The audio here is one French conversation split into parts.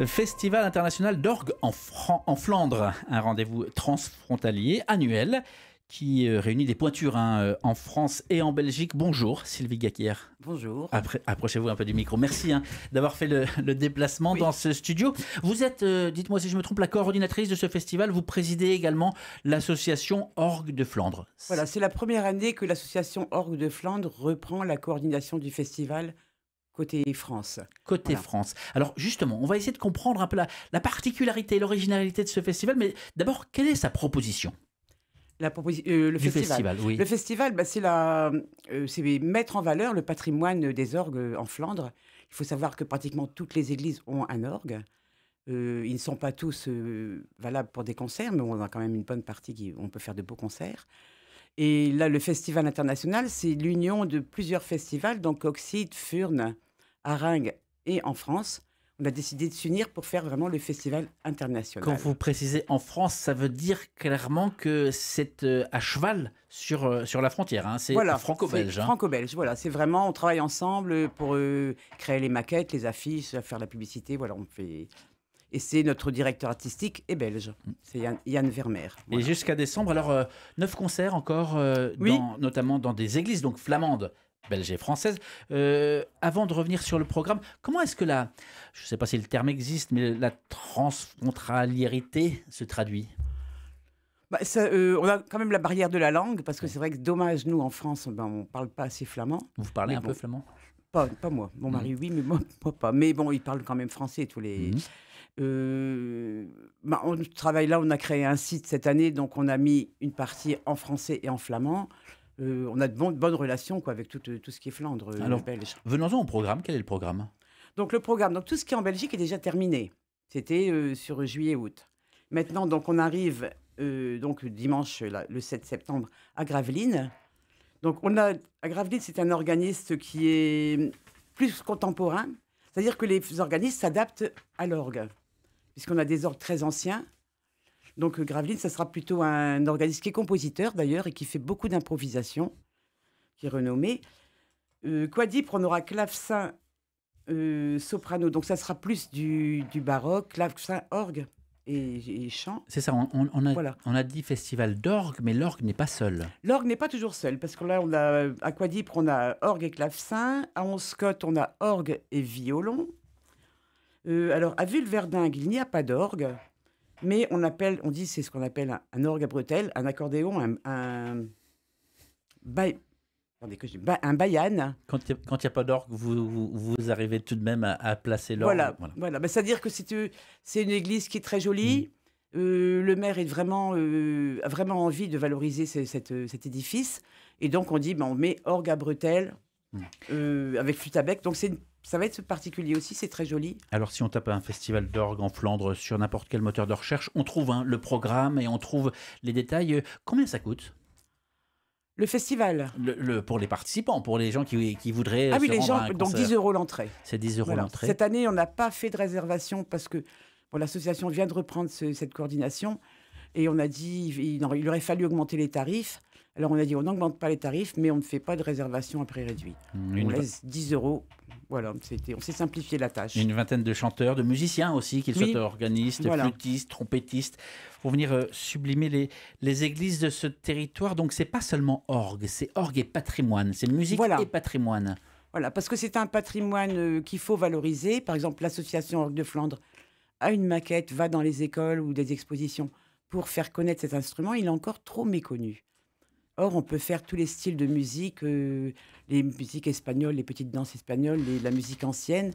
Festival international d'orgue en Flandre, un rendez-vous transfrontalier annuel qui réunit des pointures en France et en Belgique. Bonjour Sylvie Gaquière. Bonjour. Approchez-vous un peu du micro. Merci d'avoir fait le déplacement dans ce studio. Vous êtes, dites-moi si je me trompe, la coordinatrice de ce festival. Vous présidez également l'association Orgue de Flandre. Voilà, c'est la première année que l'association Orgue de Flandre reprend la coordination du festival côté France. Côté Voilà. France. Alors justement, on va essayer de comprendre un peu la particularité, l'originalité de ce festival. Mais d'abord, quelle est sa proposition ? Le festival. Oui. Le festival, c'est mettre en valeur le patrimoine des orgues en Flandre. Il faut savoir que pratiquement toutes les églises ont un orgue. Ils ne sont pas tous valables pour des concerts, mais on a quand même une bonne partie où on peut faire de beaux concerts. Et là, le festival international, c'est l'union de plusieurs festivals, donc Auxide, Furnes, Aringues et en France. On a décidé de s'unir pour faire vraiment le festival international. Quand vous précisez en France, ça veut dire clairement que c'est à cheval sur la frontière. Hein. C'est voilà, franco-belge. Franco-belge, voilà. C'est vraiment, on travaille ensemble pour créer les maquettes, les affiches, faire la publicité. Voilà, on fait. Et c'est notre directeur artistique est belge. C'est Yann Vermeer. Voilà. Et jusqu'à décembre, alors 9 concerts encore, oui. notamment dans des églises donc flamandes, belges et françaises. Avant de revenir sur le programme, comment est-ce que je ne sais pas si le terme existe, mais la transfrontaliérité se traduit ? On a quand même la barrière de la langue, parce que c'est vrai que dommage, nous, en France, on ne parle pas assez flamand. Vous parlez un peu flamand ? Pas moi. Mon mari, oui, mais moi pas. Mais bon, il parle quand même français, tous les... on travaille là, on a créé un site cette année, donc on a mis une partie en français et en flamand. On a de bonnes relations avec tout ce qui est Flandre, belge. Venons-en au programme. Quel est le programme ? Donc le programme, donc tout ce qui est en Belgique est déjà terminé. C'était sur juillet-août. Maintenant, donc on arrive donc dimanche, le 7 septembre, à Gravelines. Donc à Gravelines, c'est un organisme qui est plus contemporain. C'est-à-dire que les organismes s'adaptent à l'orgue, puisqu'on a des orgues très anciens. Donc Gravelines, ça sera plutôt un organisme qui est compositeur d'ailleurs et qui fait beaucoup d'improvisation, qui est renommé. Quadipre, on aura clavecin, soprano, donc ça sera plus du baroque, clavecin, orgue et chant. C'est ça, on a dit festival d'orgue, mais l'orgue n'est pas seul. L'orgue n'est pas toujours seul, parce que là, à Quadipre, on a orgue et clavecin. À Onscott, on a orgue et violon. Alors, à Vulverdingue, il n'y a pas d'orgue, mais c'est ce qu'on appelle un orgue à bretelles, un accordéon, un bayan. Quand il n'y a pas d'orgue, vous arrivez tout de même à placer l'orgue. Voilà. C'est-à-dire que c'est une église qui est très jolie. Le maire a vraiment envie de valoriser cet édifice. Et donc, on dit, on met orgue à bretelles avec flûte à bec. Donc, ça va être particulier aussi, c'est très joli. Alors, si on tape un festival d'orgue en Flandre sur n'importe quel moteur de recherche, on trouve le programme et on trouve les détails. Combien ça coûte ? Le festival. Pour les participants, pour les gens qui voudraient se rendre à un donc concert. 10 € l'entrée. C'est 10 € l'entrée. Cette année, on n'a pas fait de réservation parce que l'association vient de reprendre cette coordination et on a dit il aurait fallu augmenter les tarifs. Alors on a dit on n'augmente pas les tarifs, mais on ne fait pas de réservation à prix réduit. On laisse 10 €. Voilà, on s'est simplifié la tâche. Une vingtaine de chanteurs, de musiciens aussi, qu'ils soient organistes, flûtistes, trompettistes, pour venir sublimer les églises de ce territoire. Donc c'est pas seulement orgue, c'est orgue et patrimoine, c'est musique et patrimoine. Voilà, parce que c'est un patrimoine qu'il faut valoriser. Par exemple, l'association Orgue de Flandre a une maquette, va dans les écoles ou des expositions pour faire connaître cet instrument. Il est encore trop méconnu. Or, on peut faire tous les styles de musique, les musiques espagnoles, les petites danses espagnoles, la musique ancienne.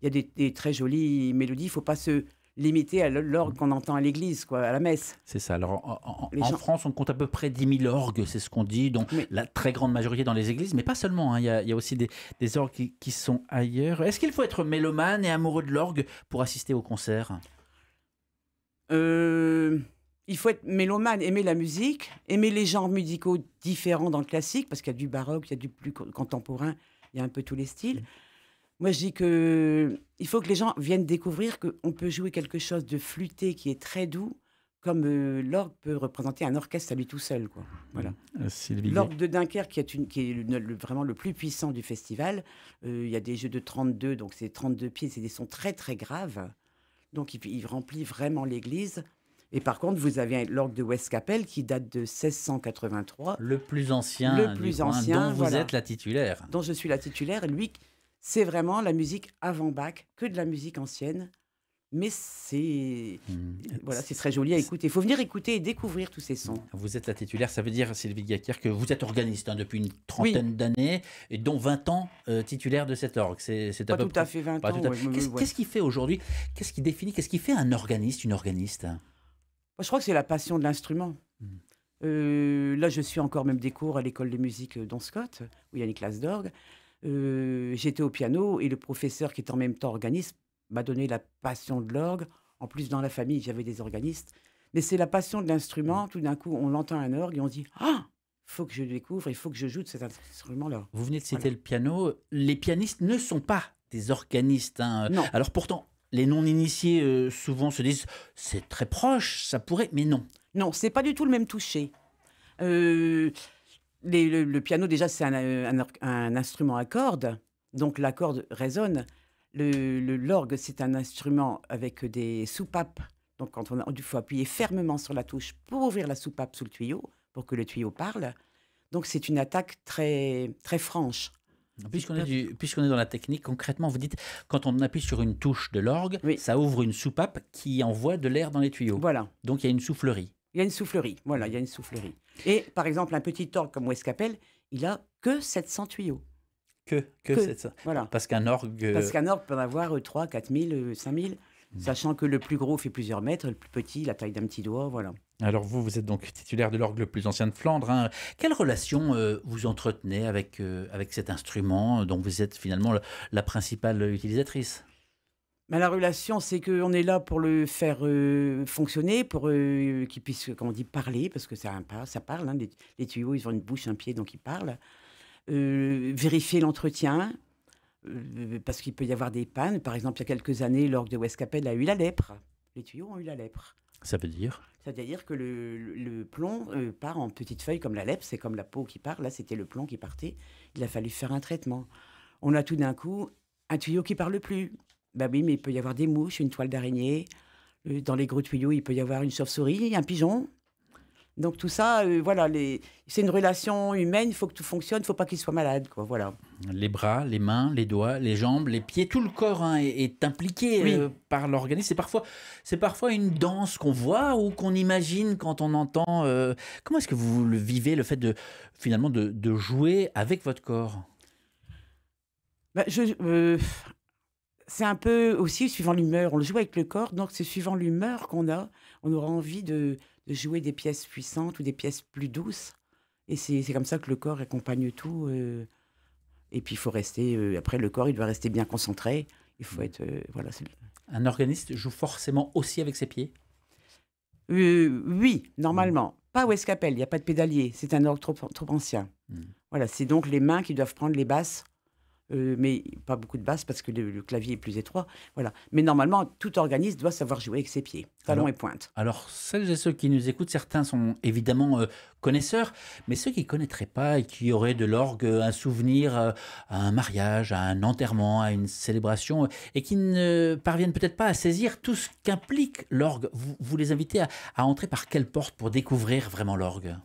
Il y a des très jolies mélodies. Il ne faut pas se limiter à l'orgue qu'on entend à l'église, à la messe. C'est ça. Alors, en France, on compte à peu près 10 000 orgues, c'est ce qu'on dit. Donc, la très grande majorité dans les églises, mais pas seulement. Il y a aussi des orgues qui sont ailleurs. Est-ce qu'il faut être mélomane et amoureux de l'orgue pour assister au concert ? Il faut être mélomane, aimer la musique, aimer les genres musicaux différents dans le classique, parce qu'il y a du baroque, il y a du plus contemporain, il y a un peu tous les styles. Moi, je dis qu'il faut que les gens viennent découvrir qu'on peut jouer quelque chose de flûté qui est très doux, comme l'orgue peut représenter un orchestre à lui tout seul. Voilà. L'orgue de Dunkerque, qui est vraiment le plus puissant du festival, il y a des jeux de 32, donc c'est 32 pieds, c'est des sons très très graves. Donc, il remplit vraiment l'église. Et par contre, vous avez l'orgue de Westcapelle qui date de 1683. Le plus ancien Le du plus coin, ancien, dont vous voilà, êtes la titulaire. dont je suis la titulaire. Lui, c'est vraiment la musique avant Bach, que de la musique ancienne. Mais c'est voilà, c'est très joli à écouter. Il faut venir écouter et découvrir tous ces sons. Vous êtes la titulaire, ça veut dire, Sylvie Gaquière, que vous êtes organiste depuis une Oui, trentaine d'années, et dont 20 ans titulaire de cet orgue. C'est à pas peu tout à près. fait 20 Pas tout ans. à- Ouais, ouais. Qu'est-ce qui fait aujourd'hui, qu'est-ce qui définit, qu'est-ce qui fait un organiste, une organiste? Moi, je crois que c'est la passion de l'instrument. Mm. Là, je suis encore même des cours à l'école de musique Don Scott, où il y a une classe d'orgue. J'étais au piano et le professeur, qui est en même temps organiste, m'a donné la passion de l'orgue. En plus, dans la famille, j'avais des organistes. Mais c'est la passion de l'instrument. Tout d'un coup, on entend un orgue et on dit ah, il faut que je découvre, il faut que je joue de cet instrument-là. Vous venez de citer Voilà. le piano. Les pianistes ne sont pas des organistes, hein. Non, Alors pourtant, les non-initiés souvent se disent c'est très proche, ça pourrait, mais non. non, c'est pas du tout le même toucher. Euh, le piano, déjà, c'est un instrument à cordes. Donc, la corde résonne. L'orgue, c'est un instrument avec des soupapes. Donc, quand il faut appuyer fermement sur la touche pour ouvrir la soupape sous le tuyau, pour que le tuyau parle. Donc, c'est une attaque très, très franche. Puisqu'on est dans la technique, concrètement, vous dites, quand on appuie sur une touche de l'orgue, Oui, ça ouvre une soupape qui envoie de l'air dans les tuyaux. voilà. Donc il y a une soufflerie. Il y a une soufflerie. Voilà, il y a une soufflerie. Et, par exemple, un petit orgue comme Westcapelle, il a que 700 tuyaux. Que Que. c'est ça. Voilà. Parce qu'un orgue... Parce qu'un orgue peut en avoir 3, 4 000, 5 000, sachant que le plus gros fait plusieurs mètres, le plus petit, la taille d'un petit doigt, voilà. Alors vous êtes donc titulaire de l'orgue le plus ancien de Flandre, hein. Quelle relation vous entretenez avec cet instrument dont vous êtes finalement la principale utilisatrice? Mais la relation, c'est qu'on est là pour le faire fonctionner, pour qu'il puisse, comme on dit, parler, parce que ça parle, hein, les tuyaux, ils ont une bouche, un pied, donc ils parlent. Vérifier l'entretien, parce qu'il peut y avoir des pannes. Par exemple, il y a quelques années, l'orgue de Westcapelle a eu la lèpre. Les tuyaux ont eu la lèpre. Ça veut dire? C'est-à-dire que le plomb part en petites feuilles comme la lèpre, c'est comme la peau qui part. Là, c'était le plomb qui partait. Il a fallu faire un traitement. On a tout d'un coup un tuyau qui parle plus. Ben oui, mais il peut y avoir des mouches, une toile d'araignée. Dans les gros tuyaux, il peut y avoir une chauve-souris, un pigeon. Donc tout ça, voilà, c'est une relation humaine. Il faut que tout fonctionne. Il ne faut pas qu'il soit malade, quoi. Voilà. Les bras, les mains, les doigts, les jambes, les pieds, tout le corps, hein, est impliqué Oui. par l'organisme. C'est parfois une danse qu'on voit ou qu'on imagine quand on entend. Comment est-ce que vous le vivez, le fait finalement de jouer avec votre corps? Ben, c'est un peu aussi suivant l'humeur. On le joue avec le corps, donc c'est suivant l'humeur qu'on a. On aura envie de jouer des pièces puissantes ou des pièces plus douces. Et c'est comme ça que le corps accompagne tout. Et puis il faut rester. Après, le corps, il doit rester bien concentré. Il faut être. Voilà. Un organiste joue forcément aussi avec ses pieds? Oui, normalement. Pas Westcapelle, il n'y a pas de pédalier. C'est un orgue trop ancien. Voilà, c'est donc les mains qui doivent prendre les basses. Mais pas beaucoup de basses parce que le clavier est plus étroit. Voilà. Mais normalement, tout organiste doit savoir jouer avec ses pieds, talons et pointe. Alors, celles et ceux qui nous écoutent, certains sont évidemment connaisseurs, mais ceux qui ne connaîtraient pas et qui auraient de l'orgue un souvenir à un mariage, à un enterrement, à une célébration, et qui ne parviennent peut-être pas à saisir tout ce qu'implique l'orgue, vous les invitez à entrer par quelle porte pour découvrir vraiment l'orgue?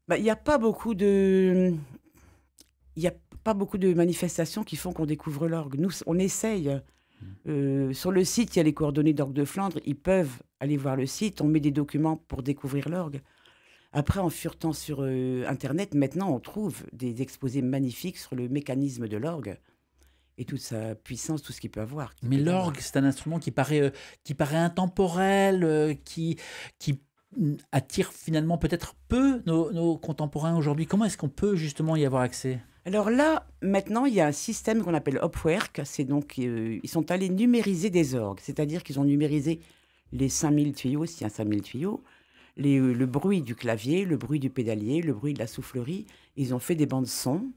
Bah, il n'y a pas beaucoup de... Il n'y a pas beaucoup de manifestations qui font qu'on découvre l'orgue. Nous, on essaye. Sur le site, il y a les coordonnées d'Orgue de Flandre. Ils peuvent aller voir le site. On met des documents pour découvrir l'orgue. Après, en furetant sur Internet, maintenant, on trouve des exposés magnifiques sur le mécanisme de l'orgue et toute sa puissance, tout ce qu'il peut avoir. Mais l'orgue, c'est un instrument qui paraît intemporel, qui attire finalement peut-être peu nos contemporains aujourd'hui. Comment est-ce qu'on peut justement y avoir accès? Alors là, maintenant, il y a un système qu'on appelle Hopwerk. C'est donc, ils sont allés numériser des orgues. C'est-à-dire qu'ils ont numérisé les 5000 tuyaux, s'il y a 5000 tuyaux, le bruit du clavier, le bruit du pédalier, le bruit de la soufflerie. Ils ont fait des bandes son.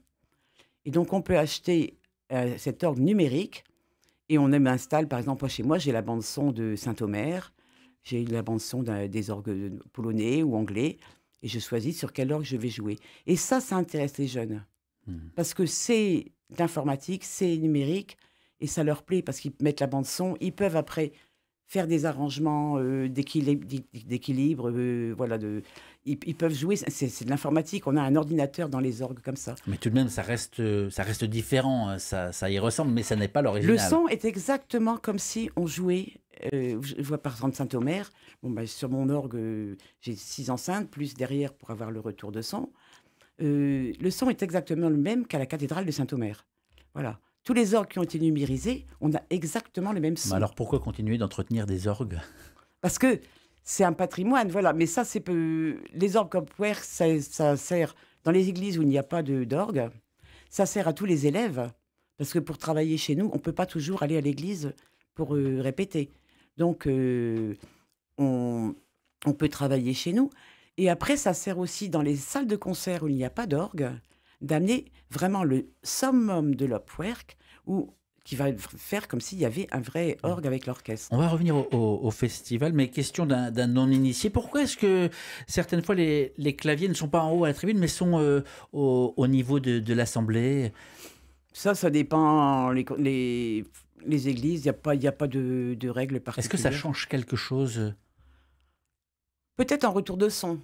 Et donc, on peut acheter cet orgue numérique et on installe, par exemple, chez moi, j'ai la bande son de Saint-Omer, j'ai la bande son des orgues polonais ou anglais, et je choisis sur quel orgue je vais jouer. Et ça intéresse les jeunes. Parce que c'est d'informatique, c'est numérique, et ça leur plaît parce qu'ils mettent la bande son. Ils peuvent après faire des arrangements d'équilibre, voilà, ils peuvent jouer, c'est de l'informatique, on a un ordinateur dans les orgues comme ça. Mais tout de même, ça reste différent, hein. Ça y ressemble, mais ça n'est pas l'original. Le son est exactement comme si on jouait, je vois par exemple Saint-Omer, bon, bah, sur mon orgue, j'ai 6 enceintes, plus derrière pour avoir le retour de son. Le son est exactement le même qu'à la cathédrale de Saint-Omer. Voilà. Tous les orgues qui ont été numérisés, on a exactement le même son. Mais alors pourquoi continuer d'entretenir des orgues? Parce que c'est un patrimoine, voilà. Mais ça, c'est les orgues Kopwerk, ça sert dans les églises où il n'y a pas d'orgue. Ça sert à tous les élèves. Parce que pour travailler chez nous, on ne peut pas toujours aller à l'église pour répéter. Donc, on peut travailler chez nous. Et après, ça sert aussi dans les salles de concert où il n'y a pas d'orgue, d'amener vraiment le summum de l'Opwerk, qui va faire comme s'il y avait un vrai orgue avec l'orchestre. On va revenir au festival, mais question d'un non-initié. Pourquoi est-ce que certaines fois les claviers ne sont pas en haut à la tribune, mais sont au niveau de l'assemblée? Ça dépend. Les églises, il n'y a pas de règles particulières. Est-ce que ça change quelque chose? Peut-être en retour de son.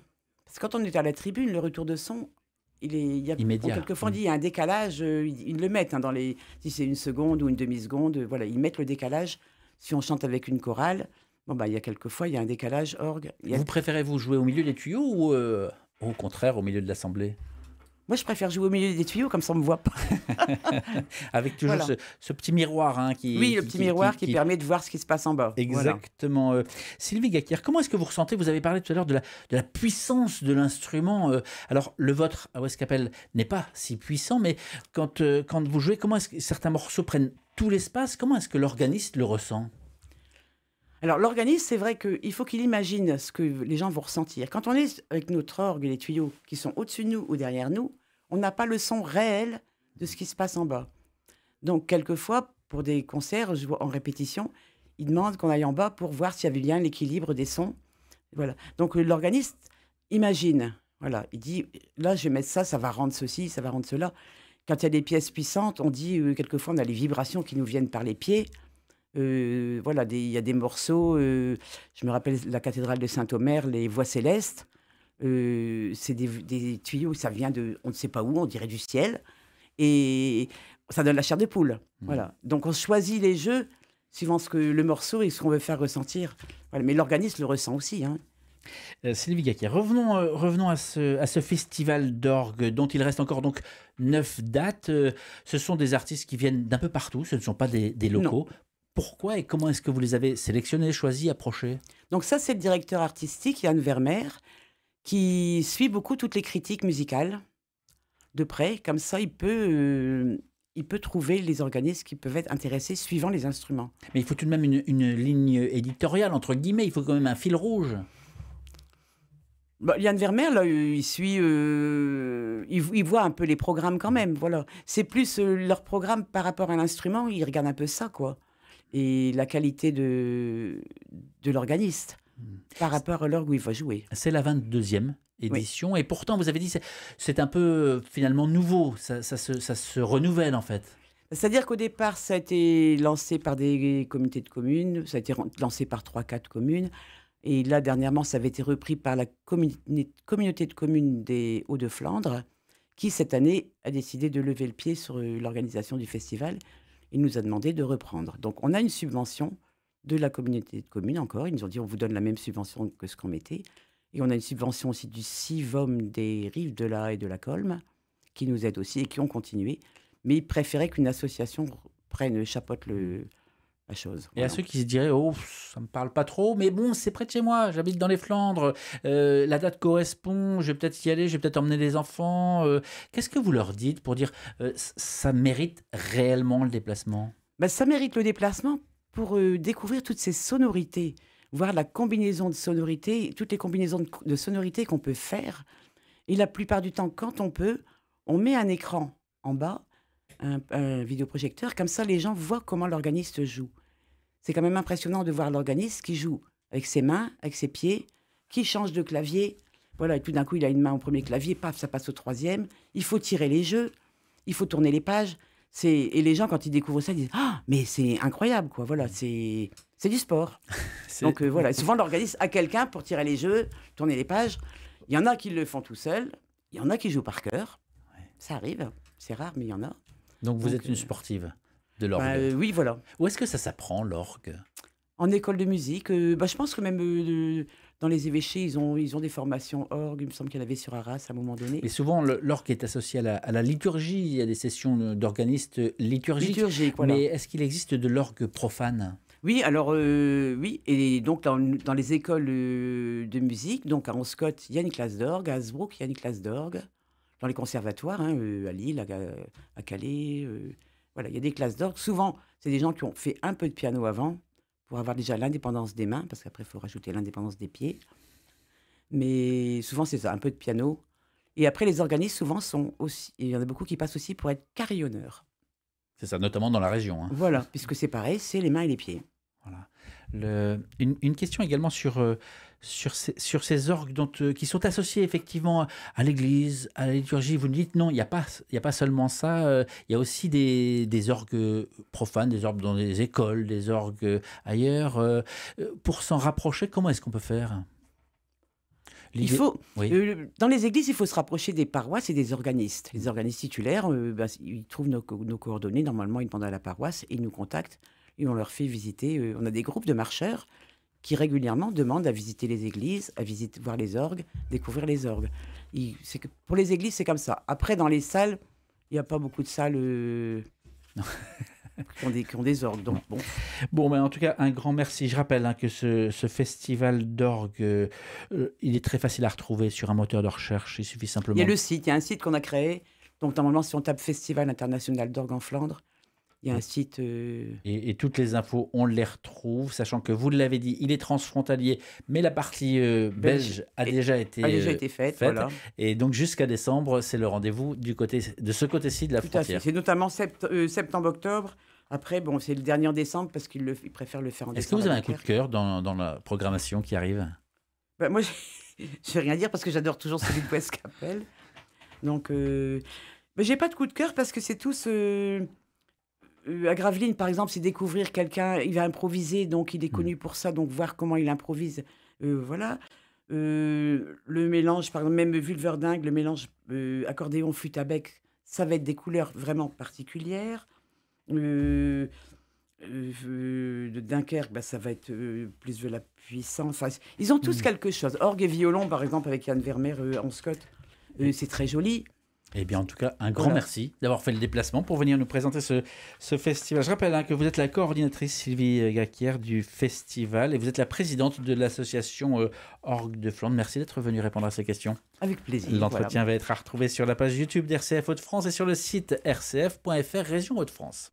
Parce que quand on est à la tribune, le retour de son, il y a immédiat. Quelquefois, on dit il y a un décalage, ils le mettent, hein, si c'est une seconde ou une demi-seconde, voilà, ils mettent le décalage. Si on chante avec une chorale, bon, bah, il y a quelquefois, il y a un décalage orgue. Vous préférez vous jouer au milieu des tuyaux ou au contraire au milieu de l'assemblée? Moi, je préfère jouer au milieu des tuyaux, comme ça on ne me voit pas. Avec toujours Voilà. ce petit miroir, hein, le petit miroir qui permet de voir ce qui se passe en bas. Exactement. Voilà. Sylvie Gacquière, comment est-ce que vous ressentez, vous avez parlé tout à l'heure de la puissance de l'instrument. Alors, le vôtre à Ouest-Capelle n'est pas si puissant, mais quand vous jouez, comment est-ce que certains morceaux prennent tout l'espace? Comment est-ce que l'organiste le ressent? Alors, l'organiste, c'est vrai qu'il faut qu'il imagine ce que les gens vont ressentir. Quand on est avec notre orgue et les tuyaux qui sont au-dessus de nous ou derrière nous, on n'a pas le son réel de ce qui se passe en bas. Donc, quelquefois, pour des concerts, je vois en répétition, ils demandent qu'on aille en bas pour voir s'il y avait bien l'équilibre des sons. Voilà. Donc, l'organiste imagine. Voilà. Il dit, là, je vais mettre ça, ça va rendre ceci, ça va rendre cela. Quand il y a des pièces puissantes, on dit, quelquefois, on a les vibrations qui nous viennent par les pieds. Voilà, il y a des morceaux, je me rappelle la cathédrale de Saint-Omer, les voix célestes, c'est des tuyaux, ça vient on ne sait pas où, on dirait du ciel, et ça donne la chair de poule. Voilà. Donc on choisit les jeux suivant le morceau et ce qu'on veut faire ressentir. Voilà. Mais l'organiste le ressent aussi, hein. Sylvie Gacquière, revenons à ce festival d'orgue dont il reste encore donc 9 dates. Ce sont des artistes qui viennent d'un peu partout, ce ne sont pas des locaux. Non. Pourquoi et comment est-ce que vous les avez sélectionnés, choisis, approchés? Donc ça, c'est le directeur artistique, Yann Vermeer, qui suit beaucoup toutes les critiques musicales de près. Comme ça, il peut trouver les organismes qui peuvent être intéressés suivant les instruments. Mais il faut tout de même une ligne éditoriale, entre guillemets. Il faut quand même un fil rouge. Bah, Yann Vermeer, là, il suit, il voit un peu les programmes quand même. Voilà. C'est plus leur programme par rapport à l'instrument, il regarde un peu ça, quoi. Et la qualité de l'organiste par rapport à l'orgue où il va jouer. C'est la 22e édition, oui. Et pourtant, vous avez dit, c'est un peu finalement nouveau, ça se renouvelle en fait. C'est-à-dire qu'au départ, ça a été lancé par des communautés de communes, ça a été lancé par 3-4 communes, et là, dernièrement, ça avait été repris par la communauté de communes des Hauts-de-Flandre, qui, cette année, a décidé de lever le pied sur l'organisation du festival. Il nous a demandé de reprendre. Donc, on a une subvention de la communauté de communes encore. Ils nous ont dit, on vous donne la même subvention que ce qu'on mettait. Et on a une subvention aussi du CIVOM des Rives de la et de la Colme, qui nous aide aussi et qui ont continué. Mais ils préféraient qu'une association chapeaute la chose. Et voilà. À ceux qui se diraient, oh, ça me parle pas trop, mais bon, c'est près de chez moi, j'habite dans les Flandres, la date correspond, je vais peut-être y aller, je vais peut-être emmener les enfants. Qu'est-ce que vous leur dites pour dire, ça mérite réellement le déplacement? Ça mérite le déplacement pour découvrir toutes ces sonorités, voir la combinaison de sonorités, toutes les combinaisons de sonorités qu'on peut faire. Et la plupart du temps, quand on peut, on met un écran en bas, un vidéoprojecteur, comme ça les gens voient comment l'organiste joue. C'est quand même impressionnant de voir l'organiste qui joue avec ses mains, avec ses pieds, qui change de clavier. Voilà, et tout d'un coup, il a une main au premier clavier, paf, ça passe au troisième. Il faut tirer les jeux, il faut tourner les pages. Et les gens, quand ils découvrent ça, ils disent ah, mais c'est incroyable, quoi. Voilà, c'est du sport. Donc voilà, souvent on l'organise à quelqu'un pour tirer les jeux, tourner les pages. Il y en a qui le font tout seuls, il y en a qui jouent par cœur. Ouais. Ça arrive, c'est rare, mais il y en a. Donc vous êtes une sportive de l'orgue. Oui, voilà. Où est-ce que ça s'apprend, l'orgue? En école de musique. Je pense que même dans les évêchés, ils ont des formations orgue. Il me semble qu'il y en avait sur Arras à un moment donné. Mais souvent, l'orgue est associé à la liturgie. Il y a des sessions d'organistes liturgiques. Voilà. Mais est-ce qu'il existe de l'orgue profane? Oui, alors oui. Et donc dans les écoles de musique, donc à Anscott, il y a une classe d'orgue. À Hasbrook, il y a une classe d'orgue. Dans les conservatoires, à Lille, à Calais. Voilà, il y a des classes d'orgue. Souvent, c'est des gens qui ont fait un peu de piano avant, pour avoir déjà l'indépendance des mains, parce qu'après, il faut rajouter l'indépendance des pieds. Mais souvent, c'est ça, un peu de piano. Et après, les organistes, souvent, sont aussi... Il y en a beaucoup qui passent aussi pour être carillonneurs. C'est ça, notamment dans la région. Hein. Voilà, puisque c'est pareil, c'est les mains et les pieds. Voilà. Une question également sur ces orgues qui sont associés effectivement à l'église, à la liturgie. Vous nous dites non, il n'y a pas seulement ça, il y a aussi des orgues profanes, des orgues dans les écoles, des orgues ailleurs. Pour s'en rapprocher, comment est-ce qu'on peut faire? Dans les églises, il faut se rapprocher des paroisses et des organistes. Les organistes titulaires, ils trouvent nos coordonnées. Normalement, ils demandent à la paroisse et ils nous contactent et on leur fait visiter. On a des groupes de marcheurs qui régulièrement demandent à visiter les églises, voir les orgues, découvrir les orgues. Pour les églises, c'est comme ça. Après, dans les salles, il n'y a pas beaucoup de salles qui ont des orgues. Donc, bon, mais en tout cas, un grand merci. Je rappelle que ce festival d'orgue, il est très facile à retrouver sur un moteur de recherche. Il suffit simplement... Il y a un site qu'on a créé. Donc, normalement, si on tape Festival international d'orgue en Flandre, il y a un site... Et toutes les infos, on les retrouve, sachant que vous l'avez dit, il est transfrontalier, mais la partie belge a déjà été faite. Voilà. Et donc jusqu'à décembre, c'est le rendez-vous de ce côté-ci de la frontière. C'est notamment septembre-octobre. Après, c'est le dernier en décembre parce qu'ils préfèrent le faire en décembre. Est-ce que vous avez un coup de cœur dans la programmation qui arrive? Moi, je ne vais rien dire parce que j'adore toujours celui de Westcapelle. Donc, j'ai pas de coup de cœur parce que c'est tous... à Gravelines, par exemple, c'est découvrir quelqu'un, il va improviser, donc il est connu pour ça, donc voir comment il improvise, voilà. Le mélange, par exemple, même Vulverdingue, le mélange accordéon, flûte à bec, ça va être des couleurs vraiment particulières. De Dunkerque, ça va être plus de la puissance. Enfin, ils ont tous quelque chose. Orgue et violon, par exemple, avec Yann Vermeer en Scott, c'est très joli. Eh bien, en tout cas, un grand merci d'avoir fait le déplacement pour venir nous présenter ce festival. Je rappelle que vous êtes la coordinatrice, Sylvie Gaquière, du festival et vous êtes la présidente de l'association Orgue de Flandre. Merci d'être venue répondre à ces questions. Avec plaisir. L'entretien va être à retrouver sur la page YouTube d'RCF Hauts-de-France et sur le site rcf.fr Région Hauts-de-France.